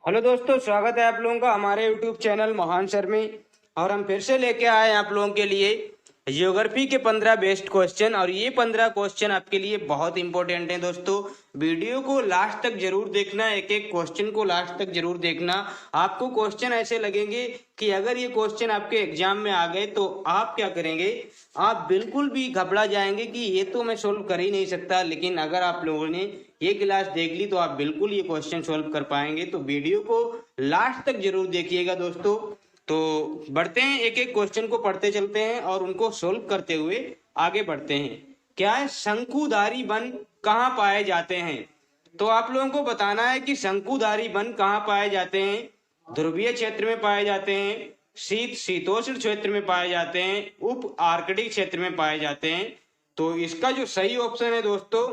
Hello दोस्तों, स्वागत है आप लोगों का हमारे यूट्यूब चैनल महान सर में। और हम फिर से लेके आए हैं आप लोगों के लिए ज्योग्राफी के 15 बेस्ट क्वेश्चन। और ये 15 क्वेश्चन आपके लिए बहुत इंपॉर्टेंट हैं दोस्तों। वीडियो को लास्ट तक जरूर देखना, एक एक क्वेश्चन को लास्ट तक जरूर देखना। आपको क्वेश्चन ऐसे लगेंगे कि अगर ये क्वेश्चन आपके एग्जाम में आ गए तो आप क्या करेंगे, आप बिल्कुल भी घबरा जाएंगे कि ये तो मैं सोल्व कर ही नहीं सकता। लेकिन अगर आप लोगों ने ये क्लास देख ली तो आप बिल्कुल ये क्वेश्चन सोल्व कर पाएंगे। तो वीडियो को लास्ट तक जरूर देखिएगा दोस्तों। तो बढ़ते हैं, एक एक क्वेश्चन को पढ़ते चलते हैं और उनको सोल्व करते हुए आगे बढ़ते हैं। क्या है, शंकुधारी वन कहाँ पाए जाते हैं? तो आप लोगों को बताना है कि शंकुधारी वन कहाँ पाए जाते हैं। ध्रुवीय क्षेत्र में पाए जाते हैं, शीतोष्ण क्षेत्र में पाए जाते हैं, उप आर्कटिक क्षेत्र में पाए जाते हैं। तो इसका जो सही ऑप्शन है दोस्तों,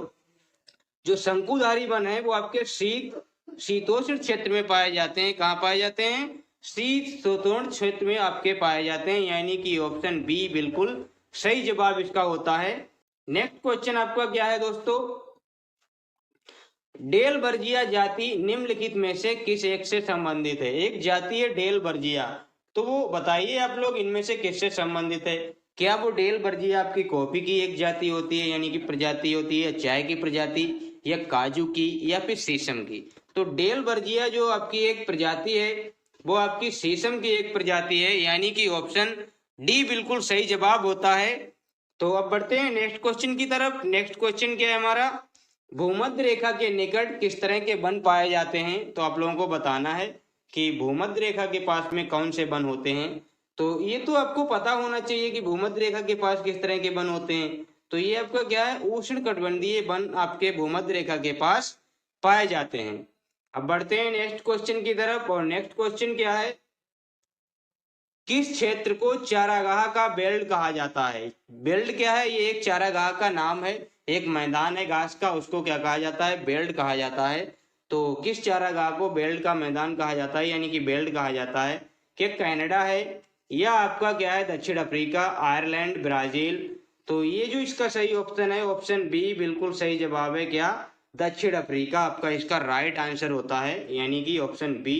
जो शंकुधारी वन है वो आपके शीतोष्ण क्षेत्र में पाए जाते हैं। कहाँ पाए जाते हैं? शीतोष्ण क्षेत्र में आपके पाए जाते हैं, यानी कि ऑप्शन बी बिल्कुल सही जवाब इसका होता है। नेक्स्ट क्वेश्चन आपका क्या है दोस्तों, डेलबर्जिया जाति निम्नलिखित में से किस एक से संबंधित है? एक जाति है डेलबर्जिया, तो वो बताइए आप लोग इनमें से किससे संबंधित है। क्या वो डेलबर्जिया आपकी कॉफी की एक जाति होती है यानी कि प्रजाति होती है, चाय की प्रजाति, या काजू की, या फिर शीशम की? तो डेलबर्जिया जो आपकी एक प्रजाति है वो आपकी शीशम की एक प्रजाति है, यानी कि ऑप्शन डी बिल्कुल सही जवाब होता है। तो अब बढ़ते हैं नेक्स्ट क्वेश्चन की तरफ। नेक्स्ट क्वेश्चन क्या है हमारा, भूमध्य रेखा के निकट किस तरह के वन पाए जाते हैं? तो आप लोगों को बताना है कि भूमध्य रेखा के पास में कौन से वन होते हैं। तो ये तो आपको पता होना चाहिए कि भूमध्य रेखा के पास किस तरह के वन होते हैं। तो ये आपका क्या है, उष्णकटिबंधीय वन आपके भूमध्य रेखा के पास पाए जाते हैं। अब बढ़ते हैं नेक्स्ट क्वेश्चन की तरफ। और नेक्स्ट क्वेश्चन क्या है, किस क्षेत्र को चारागाह का बेल्ट कहा जाता है? बेल्ट क्या है, ये एक चारागाह का नाम है, एक मैदान है घास का, उसको क्या कहा जाता है? बेल्ट कहा जाता है। तो किस चारागाह को बेल्ट का मैदान कहा जाता है यानी कि बेल्ट कहा जाता है? क्या कनाडा है, या आपका क्या है दक्षिण अफ्रीका, आयरलैंड, ब्राजील? तो ये जो इसका सही ऑप्शन है, ऑप्शन बी बिल्कुल सही जवाब है। क्या? दक्षिण अफ्रीका आपका इसका राइट आंसर होता है, यानी कि ऑप्शन बी।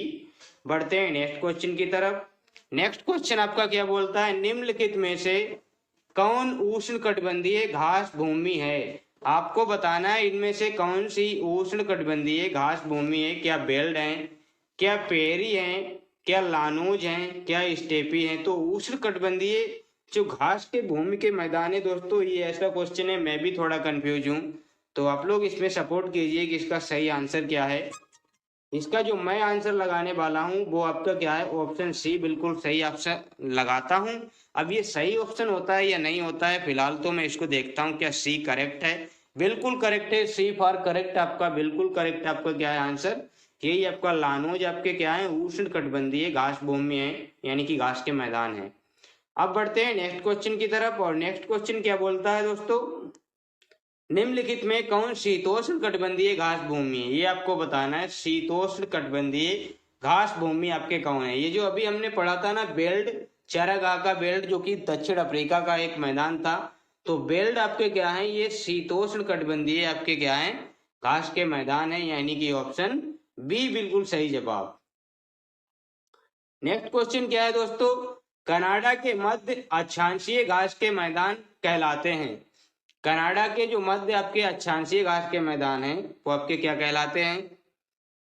बढ़ते हैं नेक्स्ट क्वेश्चन की तरफ। नेक्स्ट क्वेश्चन आपका क्या बोलता है, निम्नलिखित में से कौन उष्णकटिबंधीय घास भूमि है? आपको बताना है इनमें से कौन सी उष्णकटिबंधीय घास भूमि है। क्या बेल्ट है, क्या पेरी है, क्या लानूज है, क्या स्टेपी है? तो उष्णकटिबंधीय जो घास के भूमि के मैदान है दोस्तों, ये ऐसा क्वेश्चन है, मैं भी थोड़ा कंफ्यूज हूँ। तो आप लोग इसमें सपोर्ट कीजिए कि इसका सही आंसर क्या है। इसका जो मैं आंसर लगाने वाला हूं वो आपका क्या है, ऑप्शन सी बिल्कुल सही ऑप्शन लगाता हूं। अब ये सही ऑप्शन होता है या नहीं होता है, फिलहाल तो मैं इसको देखता हूं क्या सी करेक्ट है। बिल्कुल करेक्ट है, सी फॉर करेक्ट आपका, बिल्कुल करेक्ट आपका क्या है आंसर। यही आपका लानोज आपके क्या है, उष्ण कटिबंधीय घास भूमि है, यानी कि घास के मैदान है। अब बढ़ते हैं नेक्स्ट क्वेश्चन की तरफ। और नेक्स्ट क्वेश्चन क्या बोलता है दोस्तों, निम्नलिखित में कौन शीतोष्ण कटिबंधीय घास भूमि है? ये आपको बताना है, शीतोष्ण कटिबंधीय घास भूमि आपके कौन है। ये जो अभी हमने पढ़ा था ना बेल्ट, चारागाह का बेल्ट, जो कि दक्षिण अफ्रीका का एक मैदान था। तो बेल्ट आपके क्या है, ये शीतोष्ण कटिबंधीय आपके क्या है, घास के मैदान है, यानी कि ऑप्शन बी बिल्कुल सही जवाब। नेक्स्ट क्वेश्चन क्या है दोस्तों, कनाडा के मध्य अक्षांशीय घास के मैदान कहलाते हैं। कनाडा के जो मध्य आपके अक्षांशीय घास के मैदान हैं वो आपके क्या कहलाते हैं?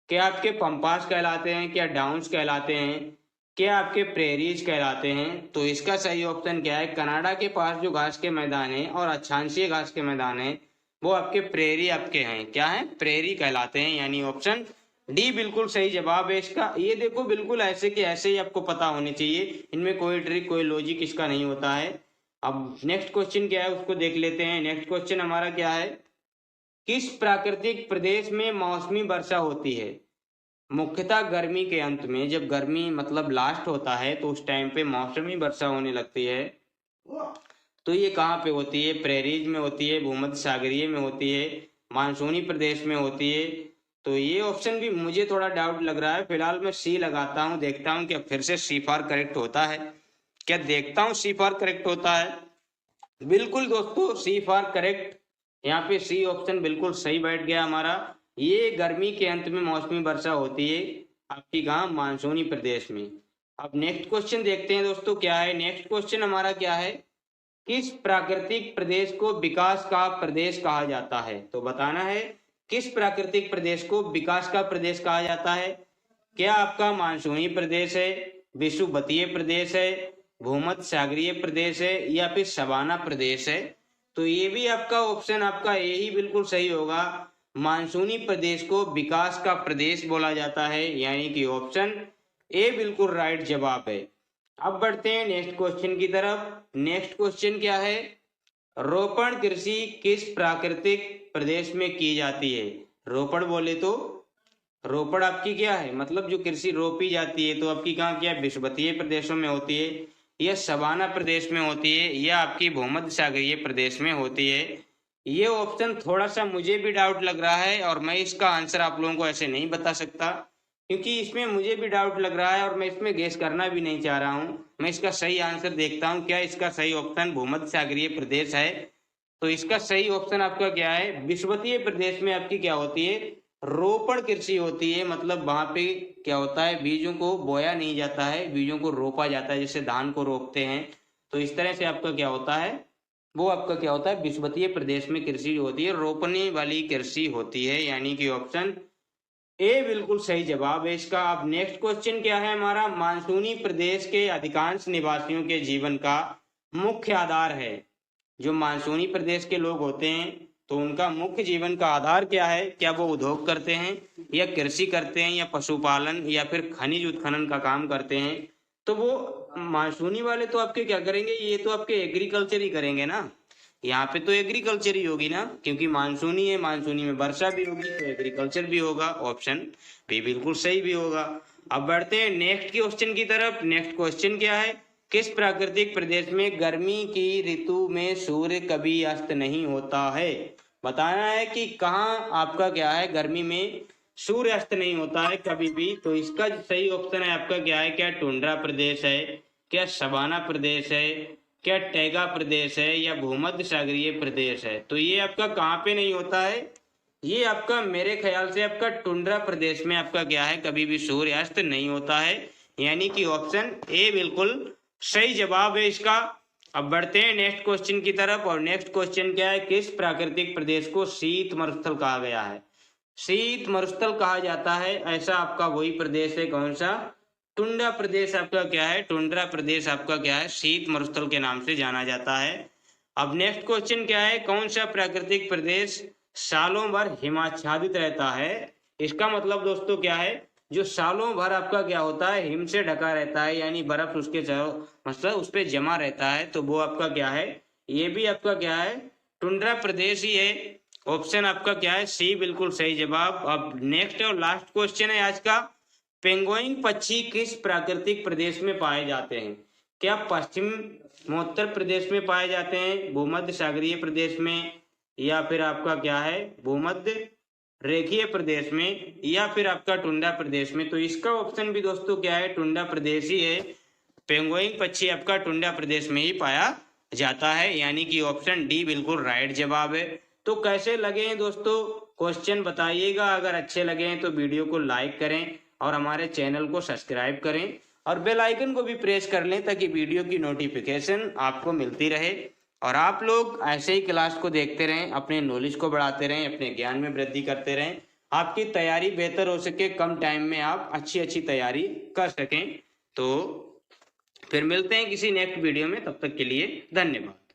क्या आपके पंपास कहलाते हैं, क्या डाउन्स कहलाते हैं, क्या आपके प्रेरीज कहलाते हैं? तो इसका सही ऑप्शन क्या है, कनाडा के पास जो घास के मैदान है और अक्षांशीय घास के मैदान है वो आपके प्रेरी आपके हैं, क्या है, प्रेरी कहलाते हैं, यानी ऑप्शन डी बिल्कुल सही जवाब है इसका। ये देखो बिल्कुल ऐसे के ऐसे ही आपको पता होने चाहिए, इनमें कोई ट्रिक कोई लॉजिक इसका नहीं होता है। अब नेक्स्ट क्वेश्चन क्या है उसको देख लेते हैं। नेक्स्ट क्वेश्चन हमारा क्या है, किस प्राकृतिक प्रदेश में मौसमी वर्षा होती है? मुख्यतः गर्मी के अंत में, जब गर्मी मतलब लास्ट होता है तो उस टाइम पे मौसमी वर्षा होने लगती है। तो ये कहाँ पे होती है? प्रेरीज में होती है, भूमध्य सागरीय में होती है, मानसूनी प्रदेश में होती है। तो ये ऑप्शन भी मुझे थोड़ा डाउट लग रहा है, फिलहाल मैं सी लगाता हूँ, देखता हूँ क्या फिर से सी फॉर करेक्ट होता है। क्या देखता हूँ सी फॉर करेक्ट होता है। बिल्कुल दोस्तों सी फॉर करेक्ट, यहाँ पे सी ऑप्शन बिल्कुल सही बैठ गया हमारा। ये गर्मी के अंत में मौसमी वर्षा होती है आपकी कहाँ, मानसूनी प्रदेश में। अब नेक्स्ट क्वेश्चन देखते हैं दोस्तों क्या है। नेक्स्ट क्वेश्चन हमारा क्या है, किस प्राकृतिक प्रदेश को विकास का प्रदेश कहा जाता है। तो बताना है किस प्राकृतिक प्रदेश को विकास का प्रदेश कहा जाता है। क्या आपका मानसूनी प्रदेश है, विषुवतीय प्रदेश है, भूमध्य सागरीय प्रदेश है, या फिर सवाना प्रदेश है। तो ये भी आपका ऑप्शन आपका ए ही बिल्कुल सही होगा। मानसूनी प्रदेश को विकास का प्रदेश बोला जाता है, यानी कि ऑप्शन ए बिल्कुल राइट जवाब है। अब बढ़ते हैं नेक्स्ट क्वेश्चन की तरफ। नेक्स्ट क्वेश्चन क्या है, रोपण कृषि किस प्राकृतिक प्रदेश में की जाती है। रोपण बोले तो रोपण आपकी क्या है, मतलब जो कृषि रोपी जाती है तो आपकी कहाँ क्या, विषुवतीय प्रदेशों में होती है, या सवाना प्रदेश में होती है, या आपकी भूमध्य सागरीय प्रदेश में होती है। ये ऑप्शन थोड़ा सा मुझे भी डाउट लग रहा है और मैं इसका आंसर आप लोगों को ऐसे नहीं बता सकता, क्योंकि इसमें मुझे भी डाउट लग रहा है और मैं इसमें गेस करना भी नहीं चाह रहा हूँ। मैं इसका सही आंसर देखता हूँ, क्या इसका सही ऑप्शन भूमध्य सागरीय प्रदेश है। तो इसका सही ऑप्शन आपका क्या है, विषुवतीय प्रदेश में आपकी क्या होती है, रोपण कृषि होती है। मतलब वहां पे क्या होता है, बीजों को बोया नहीं जाता है, बीजों को रोपा जाता है, जैसे धान को रोपते हैं। तो इस तरह से आपका क्या होता है, वो आपका क्या होता है, विषुवतीय प्रदेश में कृषि होती है, रोपने वाली कृषि होती है, यानी कि ऑप्शन ए बिल्कुल सही जवाब है इसका। अब नेक्स्ट क्वेश्चन क्या है हमारा, मानसूनी प्रदेश के अधिकांश निवासियों के जीवन का मुख्य आधार है। जो मानसूनी प्रदेश के लोग होते हैं तो उनका मुख्य जीवन का आधार क्या है, क्या वो उद्योग करते हैं, या कृषि करते हैं, या पशुपालन, या फिर खनिज उत्खनन का काम करते हैं। तो वो मानसूनी वाले तो आपके क्या करेंगे, ये तो आपके एग्रीकल्चर ही करेंगे ना। यहाँ पे तो एग्रीकल्चर ही होगी ना, क्योंकि मानसूनी है, मानसूनी में वर्षा भी होगी तो एग्रीकल्चर भी होगा। ऑप्शन बी बिल्कुल सही भी होगा। अब बढ़ते हैं नेक्स्ट क्वेश्चन की तरफ। नेक्स्ट क्वेश्चन क्या है, किस प्राकृतिक प्रदेश में गर्मी की ऋतु में सूर्य कभी अस्त नहीं होता है। बताना है कि कहाँ आपका क्या है, गर्मी में सूर्य अस्त नहीं होता है कभी भी। तो इसका सही ऑप्शन है आपका क्या है, क्या टुंड्रा प्रदेश है, क्या सवाना प्रदेश है, क्या टैगा प्रदेश है, या भूमध्य सागरीय प्रदेश है। तो ये आपका कहाँ पे नहीं होता है, ये आपका मेरे ख्याल से आपका टुंड्रा प्रदेश में आपका क्या है, कभी भी सूर्यास्त नहीं होता है, यानी कि ऑप्शन ए बिल्कुल सही जवाब है इसका। अब बढ़ते हैं नेक्स्ट क्वेश्चन की तरफ। और नेक्स्ट क्वेश्चन क्या है, किस प्राकृतिक प्रदेश को शीत मरुस्थल कहा गया है। शीत मरुस्थल कहा जाता है ऐसा आपका वही प्रदेश है, कौन सा, टुंड्रा प्रदेश आपका क्या है, टुंड्रा प्रदेश आपका क्या है, शीत मरुस्थल के नाम से जाना जाता है। अब नेक्स्ट क्वेश्चन क्या है, कौन सा प्राकृतिक प्रदेश सालों भर हिमाच्छादित रहता है। इसका मतलब दोस्तों क्या है, जो सालों भर आपका क्या होता है, हिम से ढका रहता है, यानी बर्फ उसके चारों मतलब उस पर जमा रहता है, तो वो आपका क्या है, ये भी आपका क्या है, टुंड्रा प्रदेश ही है। ऑप्शन आपका क्या है, सी बिल्कुल सही जवाब। अब नेक्स्ट और लास्ट क्वेश्चन है आज का, पेंगोइंग पक्षी किस प्राकृतिक प्रदेश में पाए जाते हैं। क्या पश्चिमोत्तर प्रदेश में पाए जाते हैं, भूमध्य सागरीय प्रदेश में, या फिर आपका क्या है, भूमध्य रेखीय प्रदेश में, या फिर आपका टुंड्रा प्रदेश में। तो इसका ऑप्शन भी दोस्तों क्या है, टुंड्रा प्रदेश ही है। पेंगोइंग पक्षी आपका टुंड्रा प्रदेश में ही पाया जाता है, यानी कि ऑप्शन डी बिल्कुल राइट जवाब है। तो कैसे लगे हैं दोस्तों क्वेश्चन बताइएगा, अगर अच्छे लगे हैं तो वीडियो को लाइक करें और हमारे चैनल को सब्सक्राइब करें और बेल आइकन को भी प्रेस कर लें ताकि वीडियो की नोटिफिकेशन आपको मिलती रहे। और आप लोग ऐसे ही क्लास को देखते रहें, अपने नॉलेज को बढ़ाते रहें, अपने ज्ञान में वृद्धि करते रहें, आपकी तैयारी बेहतर हो सके, कम टाइम में आप अच्छी तैयारी कर सकें। तो फिर मिलते हैं किसी नेक्स्ट वीडियो में, तब तक के लिए धन्यवाद।